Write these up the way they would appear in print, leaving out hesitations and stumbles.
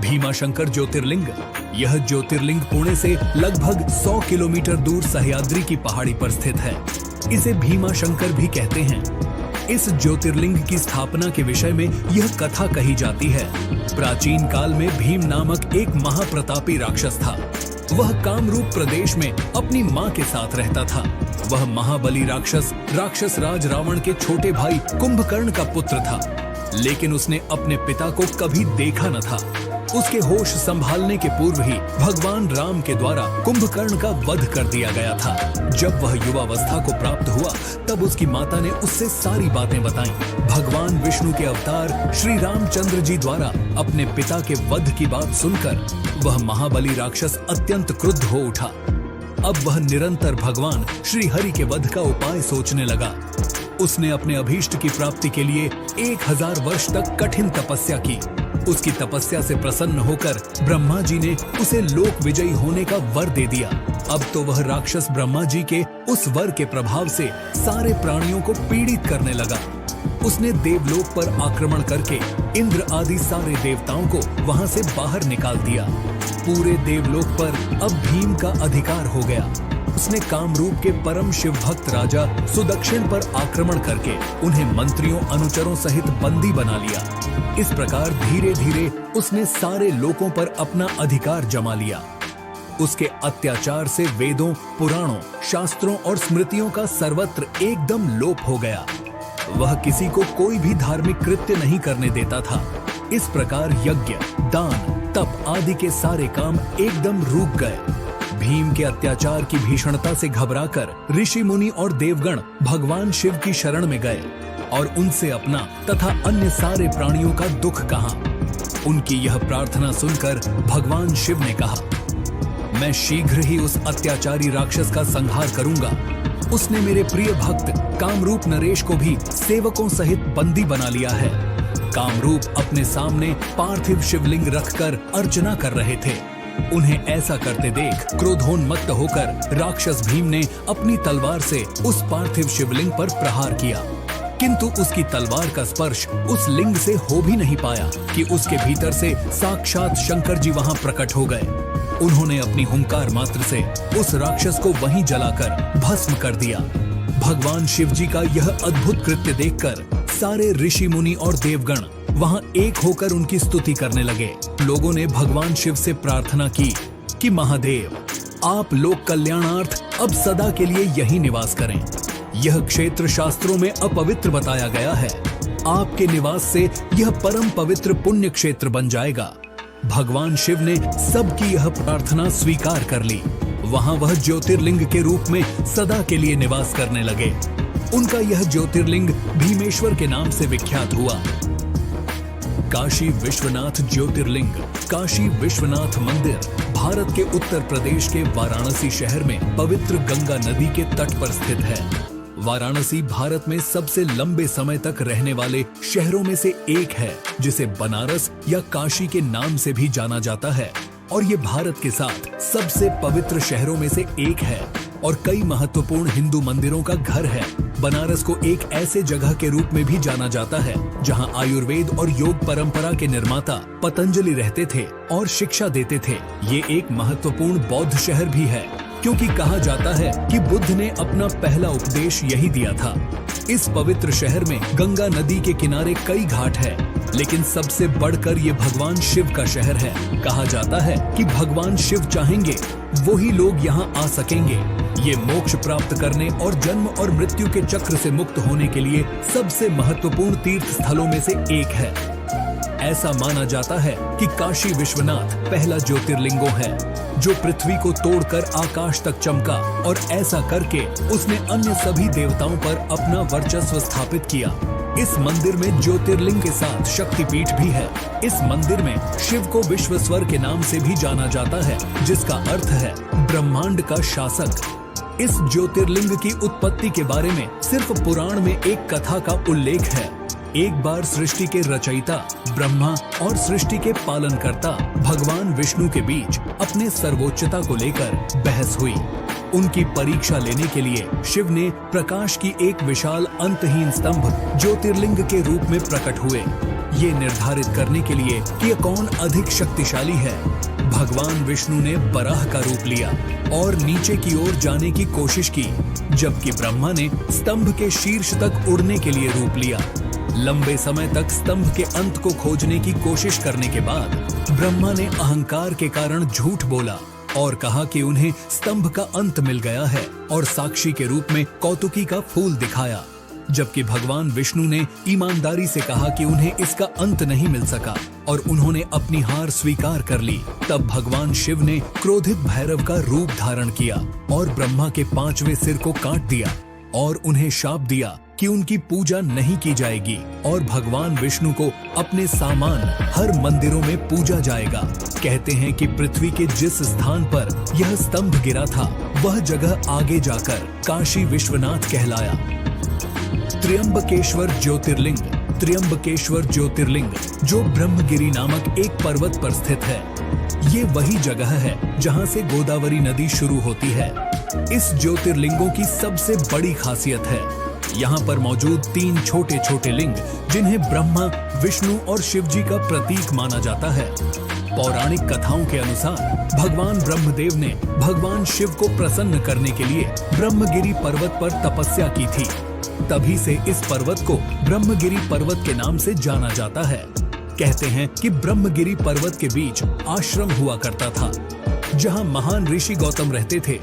भीमाशंकर ज्योतिर्लिंग। यह ज्योतिर्लिंग पुणे से लगभग 100 किलोमीटर दूर सह्याद्री की पहाड़ी पर स्थित है। इसे भीमाशंकर भी कहते हैं। इस ज्योतिर्लिंग की स्थापना के विषय में यह कथा कही जाती है। प्राचीन काल में भीम नामक एक महाप्रतापी राक्षस था। वह कामरूप प्रदेश में अपनी मां के साथ रहता था। वह महाबली राक्षस राज रावण के छोटे भाई कुंभकर्ण का पुत्र था, लेकिन उसने अपने पिता को कभी देखा न था। उसके होश संभालने के पूर्व ही भगवान राम के द्वारा कुंभकर्ण का वध कर दिया गया था। जब वह युवावस्था को प्राप्त हुआ, तब उसकी माता ने उससे सारी बातें बताईं। भगवान विष्णु के अवतार श्री रामचंद्र जी द्वारा अपने पिता के वध की बात सुनकर वह महाबली राक्षस अत्यंत क्रुद्ध हो उठा। अब वह निरंतर भगवान श्री हरि के वध का उपाय सोचने लगा। उसने अपने अभीष्ट की प्राप्ति के लिए 1000 वर्ष तक कठिन तपस्या की। उसकी तपस्या से प्रसन्न होकर ब्रह्मा जी ने उसे लोक विजयी होने का वर दे दिया। अब तो वह राक्षस ब्रह्मा जी के उस वर के प्रभाव से सारे प्राणियों को पीड़ित करने लगा। उसने देवलोक पर आक्रमण करके इंद्र आदि सारे देवताओं को वहां से बाहर निकाल दिया। पूरे देवलोक पर अब भीम का अधिकार हो गया। उसने कामरूप के परम शिव भक्त राजा सुदक्षिण पर आक्रमण करके उन्हें मंत्रियों अनुचरों सहित बंदी बना लिया। इस प्रकार धीरे धीरे उसने सारे लोकों पर अपना अधिकार जमा लिया। उसके अत्याचार से वेदों, पुराणों, शास्त्रों और स्मृतियों का सर्वत्र एकदम लोप हो गया। वह किसी को कोई भी धार्मिक कृत्य नहीं करने देता था। इस प्रकार यज्ञ, दान, तप आदि के सारे काम एकदम रुक गए। भीम के अत्याचार की भीषणता से घबराकर ऋषि मुनि और देवगण भगवान शिव की शरण में गए और उनसे अपना तथा अन्य सारे प्राणियों का दुख कहा। उनकी यह प्रार्थना सुनकर भगवान शिव ने कहा, मैं शीघ्र ही उस अत्याचारी राक्षस का संहार करूंगा। उसने मेरे प्रिय भक्त कामरूप नरेश को भी सेवकों सहित बंदी बना लिया है। कामरूप अपने सामने पार्थिव शिवलिंग रखकर अर्चना कर रहे थे। उन्हें ऐसा करते देख क्रोधोन्मत्त होकर राक्षस भीम ने अपनी तलवार से उस पार्थिव शिवलिंग पर प्रहार किया, किंतु उसकी तलवार का स्पर्श उस लिंग से हो भी नहीं पाया कि उसके भीतर से साक्षात शंकर जी वहां प्रकट हो गए। उन्होंने अपनी हुंकार मात्र से उस राक्षस को वहीं जलाकर भस्म कर दिया। भगवान शिव जी का यह अद्भुत कृत्य देखकर सारे ऋषि मुनि और देवगण वहां एक होकर उनकी स्तुति करने लगे। लोगों ने भगवान शिव से प्रार्थना की कि महादेव, आप लोक कल्याणार्थ अब सदा के लिए यही निवास करें। यह क्षेत्र शास्त्रों में अपवित्र बताया गया है। आपके निवास से यह परम पवित्र पुण्य क्षेत्र बन जाएगा। भगवान शिव ने सबकी यह प्रार्थना स्वीकार कर ली। वहां वह ज्योतिर्लिंग के रूप में सदा के लिए निवास करने लगे। उनका यह ज्योतिर्लिंग भीमेश्वर के नाम से विख्यात हुआ। काशी विश्वनाथ ज्योतिर्लिंग, काशी विश्वनाथ मंदिर भारत के उत्तर प्रदेश के वाराणसी शहर में पवित्र गंगा नदी के तट पर स्थित है। वाराणसी भारत में सबसे लंबे समय तक रहने वाले शहरों में से एक है, जिसे बनारस या काशी के नाम से भी जाना जाता है, और ये भारत के साथ सबसे पवित्र शहरों में से एक है और कई महत्वपूर्ण हिंदू मंदिरों का घर है। बनारस को एक ऐसे जगह के रूप में भी जाना जाता है जहां आयुर्वेद और योग परंपरा के निर्माता पतंजलि रहते थे और शिक्षा देते थे। ये एक महत्वपूर्ण बौद्ध शहर भी है, क्योंकि कहा जाता है कि बुद्ध ने अपना पहला उपदेश यही दिया था। इस पवित्र शहर में गंगा नदी के किनारे कई घाट है, लेकिन सबसे बढ़कर ये भगवान शिव का शहर है। कहा जाता है कि भगवान शिव चाहेंगे वही लोग यहाँ आ सकेंगे। ये मोक्ष प्राप्त करने और जन्म और मृत्यु के चक्र से मुक्त होने के लिए सबसे महत्वपूर्ण तीर्थ स्थलों में से एक है। ऐसा माना जाता है कि काशी विश्वनाथ पहला ज्योतिर्लिंगो है जो पृथ्वी को तोड़कर आकाश तक चमका, और ऐसा करके उसने अन्य सभी देवताओं पर अपना वर्चस्व स्थापित किया। इस मंदिर में ज्योतिर्लिंग के साथ शक्तिपीठ भी है। इस मंदिर में शिव को विश्वेश्वर के नाम से भी जाना जाता है, जिसका अर्थ है ब्रह्मांड का शासक। इस ज्योतिर्लिंग की उत्पत्ति के बारे में सिर्फ पुराण में एक कथा का उल्लेख है। एक बार सृष्टि के रचयिता ब्रह्मा और सृष्टि के पालनकर्ता भगवान विष्णु के बीच अपने सर्वोच्चता को लेकर बहस हुई। उनकी परीक्षा लेने के लिए शिव ने प्रकाश की एक विशाल अंतहीन स्तंभ ज्योतिर्लिंग के रूप में प्रकट हुए। ये निर्धारित करने के लिए कि ये कौन अधिक शक्तिशाली है, भगवान विष्णु ने बराह का रूप लिया और नीचे की ओर जाने की कोशिश की, जबकि ब्रह्मा ने स्तंभ के शीर्ष तक उड़ने के लिए रूप लिया। लंबे समय तक स्तंभ के अंत को खोजने की कोशिश करने के बाद ब्रह्मा ने अहंकार के कारण झूठ बोला और कहा कि उन्हें स्तंभ का अंत मिल गया है और साक्षी के रूप में कौतुकी का फूल दिखाया, जबकि भगवान विष्णु ने ईमानदारी से कहा कि उन्हें इसका अंत नहीं मिल सका और उन्होंने अपनी हार स्वीकार कर ली। तब भगवान शिव ने क्रोधित भैरव का रूप धारण किया और ब्रह्मा के 5वें सिर को काट दिया और उन्हें शाप दिया कि उनकी पूजा नहीं की जाएगी और भगवान विष्णु को अपने सामान हर मंदिरों में पूजा जाएगा। कहते हैं कि पृथ्वी के जिस स्थान पर यह स्तंभ गिरा था वह जगह आगे जाकर काशी विश्वनाथ कहलाया। त्र्यंबकेश्वर ज्योतिर्लिंग। त्र्यंबकेश्वर ज्योतिर्लिंग जो ब्रह्मगिरी नामक एक पर्वत पर स्थित है, ये वही जगह है जहां से गोदावरी नदी शुरू होती है। इस ज्योतिर्लिंगों की सबसे बड़ी खासियत है यहाँ पर मौजूद 3 छोटे छोटे लिंग, जिन्हें ब्रह्मा, विष्णु और शिव जी का प्रतीक माना जाता है। पौराणिक कथाओं के अनुसार भगवान ब्रह्मदेव ने भगवान शिव को प्रसन्न करने के लिए ब्रह्मगिरी पर्वत पर तपस्या की थी। तभी से इस पर्वत को ब्रह्मगिरी पर्वत के नाम से जाना जाता है। कहते हैं कि ब्रह्मगिरी पर्वत के बीच आश्रम हुआ करता था, जहां महान ऋषि गौतम रहते थे।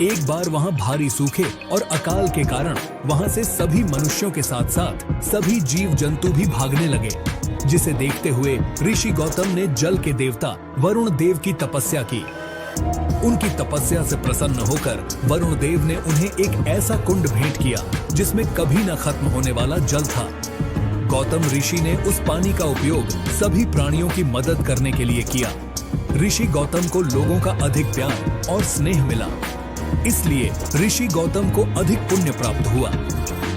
एक बार वहां भारी सूखे और अकाल के कारण वहां से सभी मनुष्यों के साथ साथ सभी जीव जंतु भी भागने लगे, जिसे देखते हुए ऋषि गौतम ने जल के देवता वरुण देव की तपस्या की। उनकी तपस्या से प्रसन्न होकर वरुण देव ने उन्हें एक ऐसा कुंड भेंट किया जिसमें कभी न खत्म होने वाला जल था। गौतम ऋषि ने उस पानी का उपयोग सभी प्राणियों की मदद करने के लिए किया। ऋषि गौतम को लोगों का अधिक प्यार और स्नेह मिला, इसलिए ऋषि गौतम को अधिक पुण्य प्राप्त हुआ।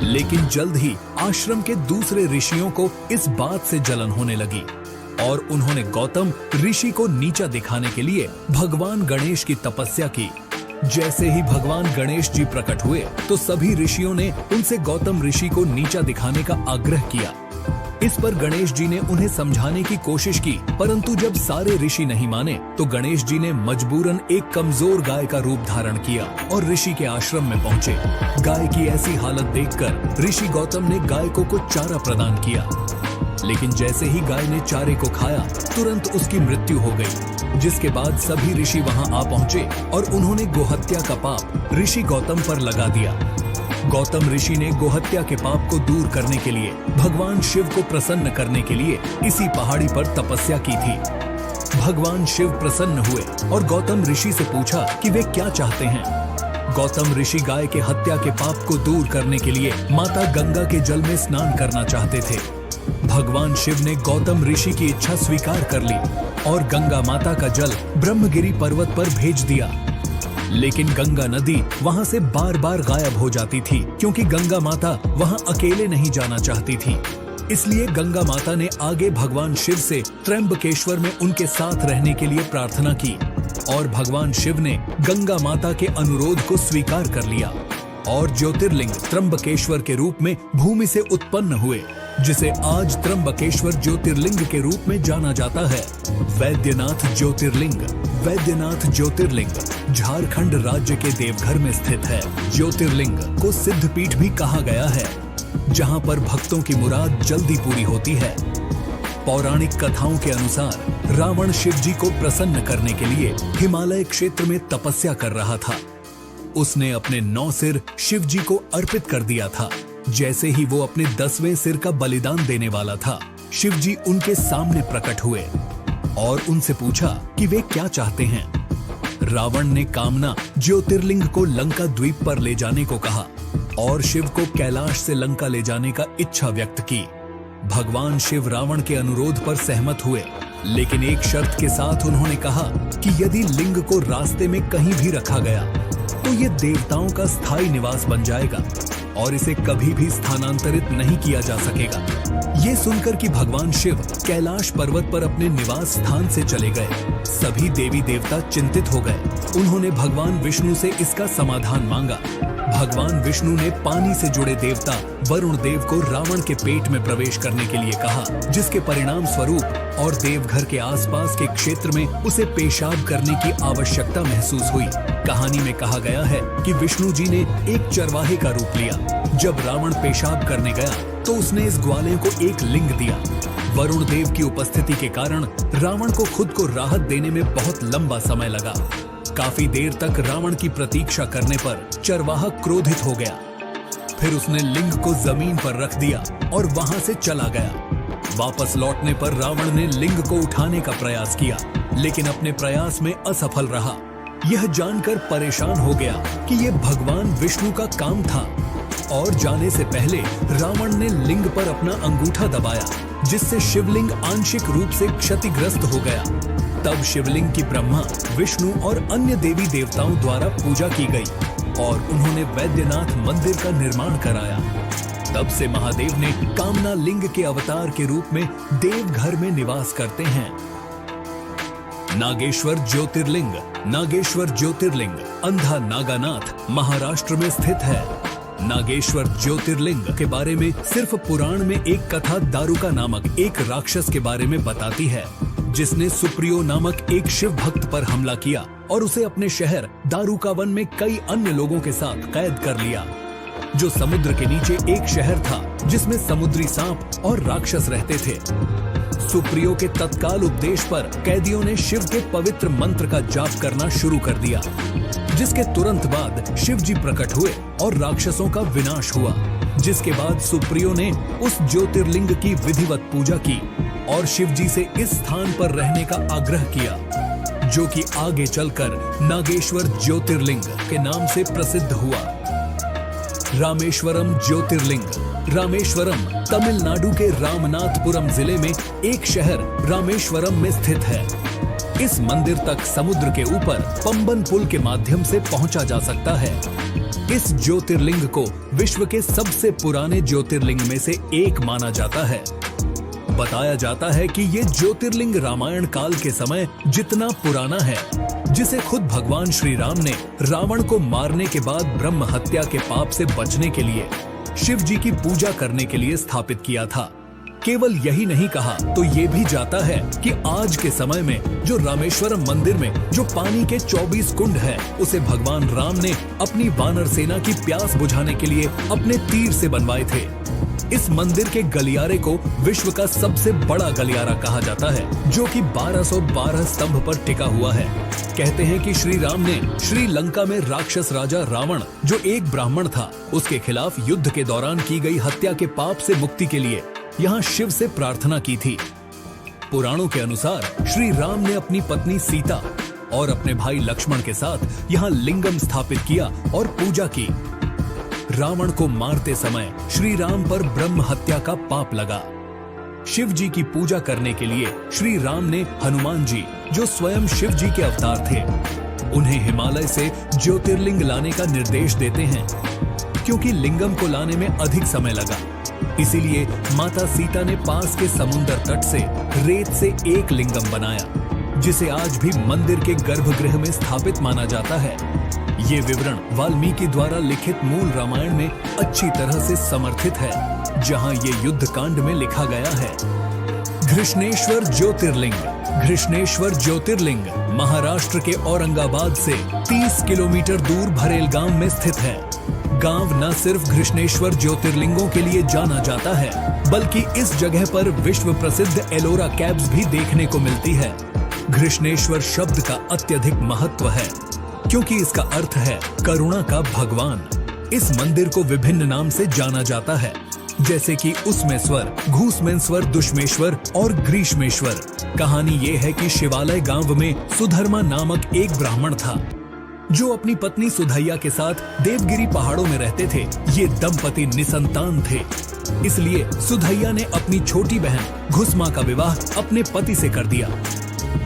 लेकिन जल्द ही आश्रम के दूसरे ऋषियों को इस बात से जलन होने लगी और उन्होंने गौतम ऋषि को नीचा दिखाने के लिए भगवान गणेश की तपस्या की। जैसे ही भगवान गणेश जी प्रकट हुए तो सभी ऋषियों ने उनसे गौतम ऋषि को नीचा दिखाने का आग्रह किया। इस पर गणेश जी ने उन्हें समझाने की कोशिश की, परंतु जब सारे ऋषि नहीं माने तो गणेश जी ने मजबूरन एक कमजोर गाय का रूप धारण किया और ऋषि के आश्रम में पहुंचे। गाय की ऐसी हालत देखकर ऋषि गौतम ने गाय को कुछ चारा प्रदान किया, लेकिन जैसे ही गाय ने चारे को खाया तुरंत उसकी मृत्यु हो गई। जिसके बाद सभी ऋषि वहां आ पहुंचे और उन्होंने गोहत्या का पाप ऋषि गौतम पर लगा दिया। गौतम ऋषि ने गोहत्या के पाप को दूर करने के लिए भगवान शिव को प्रसन्न करने के लिए इसी पहाड़ी पर तपस्या की थी। भगवान शिव प्रसन्न हुए और गौतम ऋषि से पूछा कि वे क्या चाहते हैं। गौतम ऋषि गाय के हत्या के पाप को दूर करने के लिए माता गंगा के जल में स्नान करना चाहते थे। भगवान शिव ने गौतम ऋषि की इच्छा स्वीकार कर ली और गंगा माता का जल ब्रह्मगिरी पर्वत पर भेज दिया। लेकिन गंगा नदी वहां से बार बार गायब हो जाती थी, क्योंकि गंगा माता वहां अकेले नहीं जाना चाहती थी। इसलिए गंगा माता ने आगे भगवान शिव से त्र्यंबकेश्वर में उनके साथ रहने के लिए प्रार्थना की और भगवान शिव ने गंगा माता के अनुरोध को स्वीकार कर लिया और ज्योतिर्लिंग त्र्यंबकेश्वर के रूप में भूमि से उत्पन्न हुए, जिसे आज त्र्यंबकेश्वर ज्योतिर्लिंग के रूप में जाना जाता है। वैद्यनाथ ज्योतिर्लिंग। वैद्यनाथ ज्योतिर्लिंग झारखंड राज्य के देवघर में स्थित है। ज्योतिर्लिंग को सिद्धपीठ भी कहा गया है, जहां पर भक्तों की मुराद जल्दी पूरी होती है। पौराणिक कथाओं के अनुसार रावण शिव जी को प्रसन्न करने के लिए हिमालय क्षेत्र में तपस्या कर रहा था। उसने अपने 9 सिर शिव जी को अर्पित कर दिया था। जैसे ही वो अपने 10वें सिर का बलिदान देने वाला था, शिव जी उनके सामने प्रकट हुए और उनसे पूछा कि वे क्या चाहते हैं। रावण ने कामना ज्योतिर्लिंग को लंका द्वीप पर ले जाने को कहा और शिव को कैलाश से लंका ले जाने का इच्छा व्यक्त की। भगवान शिव रावण के अनुरोध पर सहमत हुए, लेकिन एक शर्त के साथ उन्होंने कहा कि यदि लिंग को रास्ते में कहीं भी रखा गया तो ये देवताओं का स्थायी निवास बन जाएगा। और इसे कभी भी स्थानांतरित नहीं किया जा सकेगा। ये सुनकर कि भगवान शिव कैलाश पर्वत पर अपने निवास स्थान से चले गए, सभी देवी देवता चिंतित हो गए। उन्होंने भगवान विष्णु से इसका समाधान मांगा। भगवान विष्णु ने पानी से जुड़े देवता वरुण देव को रावण के पेट में प्रवेश करने के लिए कहा, जिसके परिणाम स्वरूप और देवघर के आसपास के क्षेत्र में उसे पेशाब करने की आवश्यकता महसूस हुई। कहानी में कहा गया है कि विष्णु जी ने एक चरवाहे का रूप लिया। जब रावण पेशाब करने गया तो उसने इस ग्वाले को एक लिंग दिया। वरुण देव की उपस्थिति के कारण रावण को खुद को राहत देने में बहुत लंबा समय लगा। काफी देर तक रावण की प्रतीक्षा करने पर चरवाहा क्रोधित हो गया। फिर उसने लिंग को जमीन पर रख दिया और वहां से चला गया। वापस लौटने पर रावण ने लिंग को उठाने का प्रयास किया, लेकिन अपने प्रयास में असफल रहा। यह जानकर परेशान हो गया कि यह भगवान विष्णु का काम था और जाने से पहले रावण ने लिंग पर अपना अंगूठा दबाया, जिससे शिवलिंग आंशिक रूप से क्षतिग्रस्त हो गया। तब शिवलिंग की ब्रह्मा, विष्णु और अन्य देवी देवताओं द्वारा पूजा की गई और उन्होंने वैद्यनाथ मंदिर का निर्माण कराया। तब से महादेव ने कामना लिंग के अवतार के रूप में देवघर में निवास करते हैं। नागेश्वर ज्योतिर्लिंग। नागेश्वर ज्योतिर्लिंग अंधा नागानाथ महाराष्ट्र में स्थित है। नागेश्वर ज्योतिर्लिंग के बारे में सिर्फ पुराण में एक कथा दारुका नामक एक राक्षस के बारे में बताती है, जिसने सुप्रियो नामक एक शिव भक्त पर हमला किया और उसे अपने शहर दारुकावन में कई अन्य लोगों के साथ कैद कर लिया। जो समुद्र के नीचे एक शहर था जिसमें समुद्री सांप और राक्षस रहते थे। सुप्रियो के तत्काल उपदेश पर कैदियों ने शिव के पवित्र मंत्र का जाप करना शुरू कर दिया, जिसके तुरंत बाद शिव जी प्रकट हुए और राक्षसों का विनाश हुआ। जिसके बाद सुप्रियो ने उस ज्योतिर्लिंग की विधिवत पूजा की और शिव जी से इस स्थान पर रहने का आग्रह किया, जो कि आगे चलकर नागेश्वर ज्योतिर्लिंग के नाम से प्रसिद्ध हुआ। रामेश्वरम ज्योतिर्लिंग। रामेश्वरम तमिलनाडु के रामनाथपुरम जिले में एक शहर रामेश्वरम में स्थित है। इस मंदिर तक समुद्र के ऊपर पंबन पुल के माध्यम से पहुंचा जा सकता है। इस ज्योतिर्लिंग को विश्व के सबसे पुराने ज्योतिर्लिंग में से एक माना जाता है। बताया जाता है कि ये ज्योतिर्लिंग रामायण काल के समय जितना पुराना है, जिसे खुद भगवान श्री राम ने रावण को मारने के बाद ब्रह्म हत्या के पाप से बचने के लिए शिव जी की पूजा करने के लिए स्थापित किया था। केवल यही नहीं कहा तो ये भी जाता है कि आज के समय में जो रामेश्वरम मंदिर में जो पानी के 24 कुंड है, उसे भगवान राम ने अपनी वानर सेना की प्यास बुझाने के लिए अपने तीर से बनवाए थे। इस मंदिर के गलियारे को विश्व का सबसे बड़ा गलियारा कहा जाता है, जो कि 1212 स्तंभ पर टिका हुआ है। कहते हैं कि श्री राम ने श्रीलंका में राक्षस राजा रावण, जो एक ब्राह्मण था, उसके खिलाफ युद्ध के दौरान की गई हत्या के पाप से मुक्ति के लिए यहाँ शिव से प्रार्थना की थी। पुराणों के अनुसार श्री राम ने अपनी पत्नी सीता और अपने भाई लक्ष्मण के साथ यहाँ लिंगम स्थापित किया और पूजा की। रावण को मारते समय श्री राम पर ब्रह्म हत्या का पाप लगा। शिव जी की पूजा करने के लिए श्री राम ने हनुमान जी, जो स्वयं शिव जी के अवतार थे, उन्हें हिमालय से ज्योतिर्लिंग लाने का निर्देश देते हैं। क्योंकि लिंगम को लाने में अधिक समय लगा, इसीलिए माता सीता ने पास के समुद्र तट से रेत से एक लिंगम बनाया, जिसे आज भी मंदिर के गर्भगृह में स्थापित माना जाता है। ये विवरण वाल्मीकि द्वारा लिखित मूल रामायण में अच्छी तरह से समर्थित है, जहां ये युद्ध कांड में लिखा गया है। घृष्णेश्वर ज्योतिर्लिंग। घृष्णेश्वर ज्योतिर्लिंग महाराष्ट्र के औरंगाबाद से 30 किलोमीटर दूर भरेल गांव में स्थित है। गांव न सिर्फ घृष्णेश्वर ज्योतिर्लिंगों के लिए जाना जाता है, बल्कि इस जगह पर विश्व प्रसिद्ध एलोरा कैव्स भी देखने को मिलती है। घृष्णेश्वर शब्द का अत्यधिक महत्व है, क्योंकि इसका अर्थ है करुणा का भगवान। इस मंदिर को विभिन्न नाम से जाना जाता है, जैसे कि उसमेश्वर, घूसमेश्वर, दुष्मेश्वर और ग्रीष्मेश्वर। कहानी ये है कि शिवालय गांव में सुधर्मा नामक एक ब्राह्मण था, जो अपनी पत्नी सुधैया के साथ देवगिरी पहाड़ों में रहते थे। ये दंपति निसंतान थे, इसलिए सुधैया ने अपनी छोटी बहन घुसमा का विवाह अपने पति से कर दिया।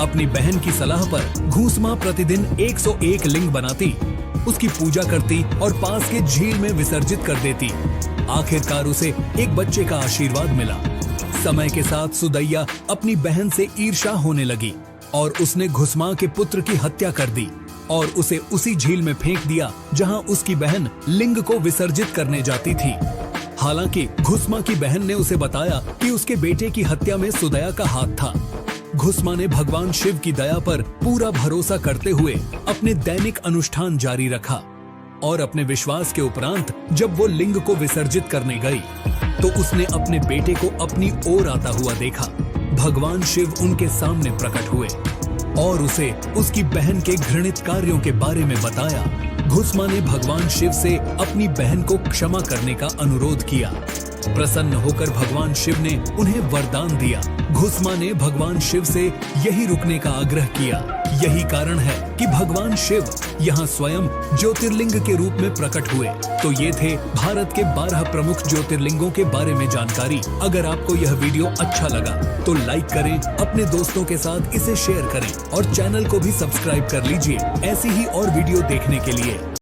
अपनी बहन की सलाह पर घुसमा प्रतिदिन 101 लिंग बनाती उसकी पूजा करती और पास के झील में विसर्जित कर देती। आखिरकार उसे एक बच्चे का आशीर्वाद मिला। समय के साथ सुदैया अपनी बहन से ईर्ष्या होने लगी और उसने घुसमा के पुत्र की हत्या कर दी और उसे उसी झील में फेंक दिया जहां उसकी बहन लिंग को विसर्जित करने जाती थी। हालांकि घुसमा की बहन ने उसे बताया कि उसके बेटे की हत्या में सुदैया का हाथ था। घुसमा ने भगवान शिव की दया पर पूरा भरोसा करते हुए अपने दैनिक अनुष्ठान जारी रखा और अपने विश्वास के उपरांत जब वो लिंग को विसर्जित करने गई तो उसने अपने बेटे को अपनी ओर आता हुआ देखा। भगवान शिव उनके सामने प्रकट हुए और उसे उसकी बहन के घृणित कार्यों के बारे में बताया। घुसमा ने भगवान शिव से अपनी बहन को क्षमा करने का अनुरोध किया। प्रसन्न होकर भगवान शिव ने उन्हें वरदान दिया। घुसमा ने भगवान शिव से यही रुकने का आग्रह किया। यही कारण है कि भगवान शिव यहाँ स्वयं ज्योतिर्लिंग के रूप में प्रकट हुए। तो ये थे भारत के 12 प्रमुख ज्योतिर्लिंगों के बारे में जानकारी। अगर आपको यह वीडियो अच्छा लगा तो लाइक करें, अपने दोस्तों के साथ इसे शेयर करें और चैनल को भी सब्सक्राइब कर लीजिए ऐसी ही और वीडियो देखने के लिए।